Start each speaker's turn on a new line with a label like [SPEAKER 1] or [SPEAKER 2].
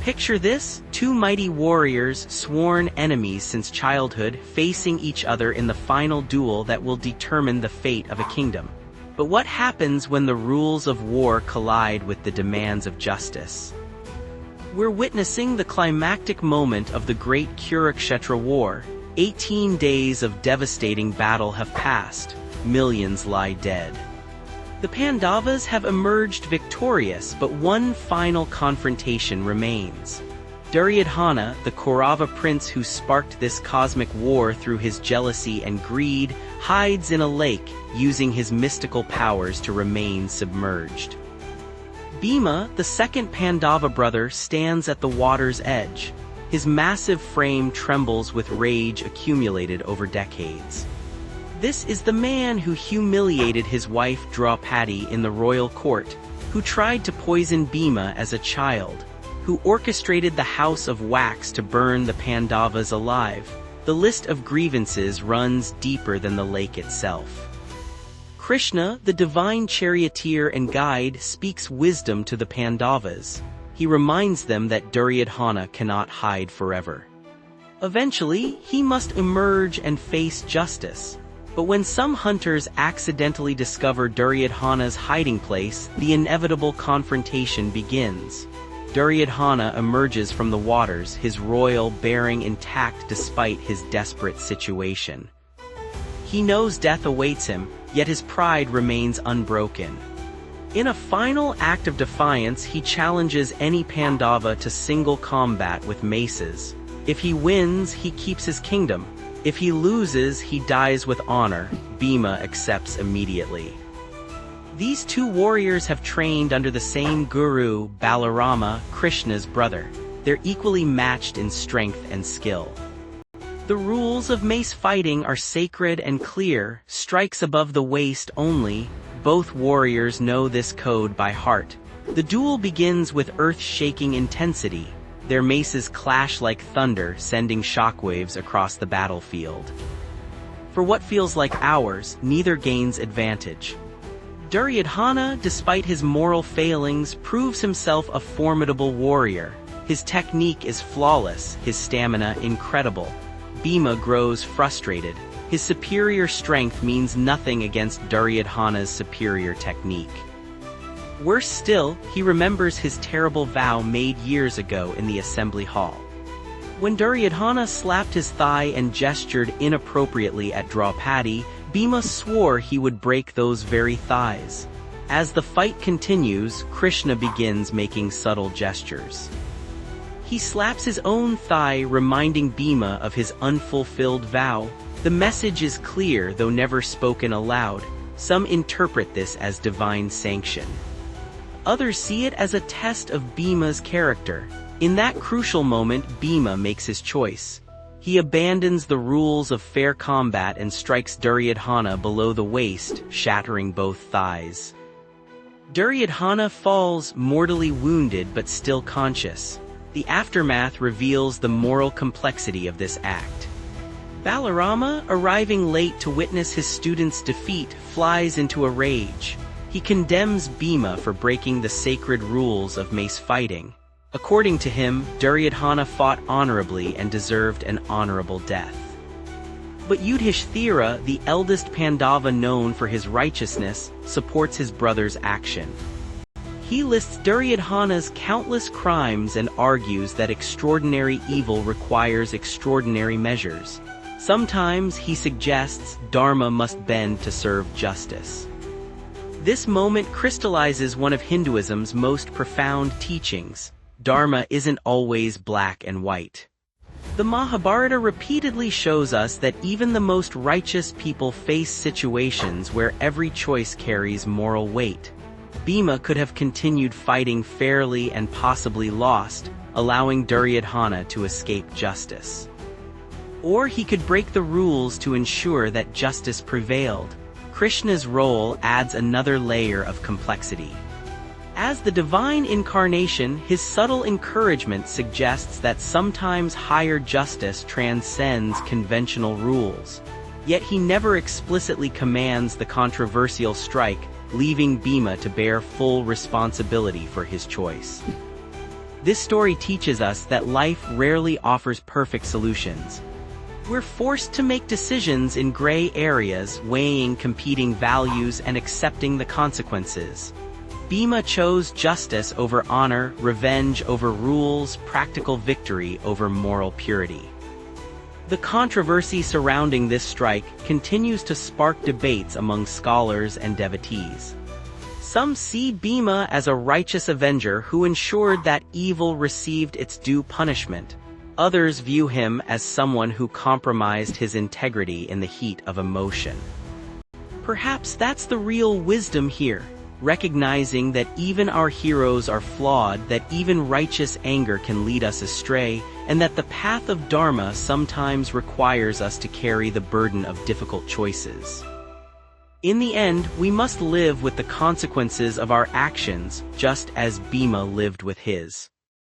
[SPEAKER 1] Picture this: two mighty warriors, sworn enemies since childhood, facing each other in the final duel that will determine the fate of a kingdom. But what happens when the rules of war collide with the demands of justice? We're witnessing the climactic moment of the Great Kurukshetra War. 18 days of devastating battle have passed. Millions lie dead. The Pandavas have emerged victorious, but one final confrontation remains. Duryodhana, the Kaurava prince who sparked this cosmic war through his jealousy and greed, hides in a lake, using his mystical powers to remain submerged. Bhima, the second Pandava brother, stands at the water's edge. His massive frame trembles with rage accumulated over decades. This is the man who humiliated his wife Draupadi in the royal court, who tried to poison Bhima as a child, who orchestrated the House of Wax to burn the Pandavas alive. The list of grievances runs deeper than the lake itself. Krishna, the divine charioteer and guide, speaks wisdom to the Pandavas. He reminds them that Duryodhana cannot hide forever. Eventually, he must emerge and face justice. But when some hunters accidentally discover Duryodhana's hiding place, the inevitable confrontation begins. Duryodhana emerges from the waters, his royal bearing intact despite his desperate situation. He knows death awaits him, yet his pride remains unbroken. In a final act of defiance, he challenges any Pandava to single combat with maces. If he wins, he keeps his kingdom. If he loses, he dies with honor. Bhima accepts immediately. These two warriors have trained under the same guru, Balarama, Krishna's brother. They're equally matched in strength and skill. The rules of mace fighting are sacred and clear, strikes above the waist only. Both warriors know this code by heart. The duel begins with earth-shaking intensity. Their maces clash like thunder, sending shockwaves across the battlefield. For what feels like hours, neither gains advantage. Duryodhana, despite his moral failings, proves himself a formidable warrior. His technique is flawless, his stamina incredible. Bhima grows frustrated. His superior strength means nothing against Duryodhana's superior technique. Worse still, he remembers his terrible vow made years ago in the assembly hall. When Duryodhana slapped his thigh and gestured inappropriately at Draupadi, Bhima swore he would break those very thighs. As the fight continues, Krishna begins making subtle gestures. He slaps his own thigh, reminding Bhima of his unfulfilled vow. The message is clear, though never spoken aloud. Some interpret this as divine sanction. Others see it as a test of Bhima's character. In that crucial moment, Bhima makes his choice. He abandons the rules of fair combat and strikes Duryodhana below the waist, shattering both thighs. Duryodhana falls, mortally wounded but still conscious. The aftermath reveals the moral complexity of this act. Balarama, arriving late to witness his student's defeat, flies into a rage. He condemns Bhima for breaking the sacred rules of mace fighting. According to him, Duryodhana fought honorably and deserved an honorable death. But Yudhishthira, the eldest Pandava known for his righteousness, supports his brother's action. He lists Duryodhana's countless crimes and argues that extraordinary evil requires extraordinary measures. Sometimes, he suggests, dharma must bend to serve justice. This moment crystallizes one of Hinduism's most profound teachings. Dharma isn't always black and white. The Mahabharata repeatedly shows us that even the most righteous people face situations where every choice carries moral weight. Bhima could have continued fighting fairly and possibly lost, allowing Duryodhana to escape justice. Or he could break the rules to ensure that justice prevailed. Krishna's role adds another layer of complexity. As the divine incarnation, his subtle encouragement suggests that sometimes higher justice transcends conventional rules. Yet he never explicitly commands the controversial strike, leaving Bhima to bear full responsibility for his choice. This story teaches us that life rarely offers perfect solutions. We're forced to make decisions in gray areas, weighing competing values and accepting the consequences. Bhima chose justice over honor, revenge over rules, practical victory over moral purity. The controversy surrounding this strike continues to spark debates among scholars and devotees. Some see Bhima as a righteous avenger who ensured that evil received its due punishment. Others view him as someone who compromised his integrity in the heat of emotion. Perhaps that's the real wisdom here, recognizing that even our heroes are flawed, that even righteous anger can lead us astray, and that the path of Dharma sometimes requires us to carry the burden of difficult choices. In the end, we must live with the consequences of our actions, just as Bhima lived with his.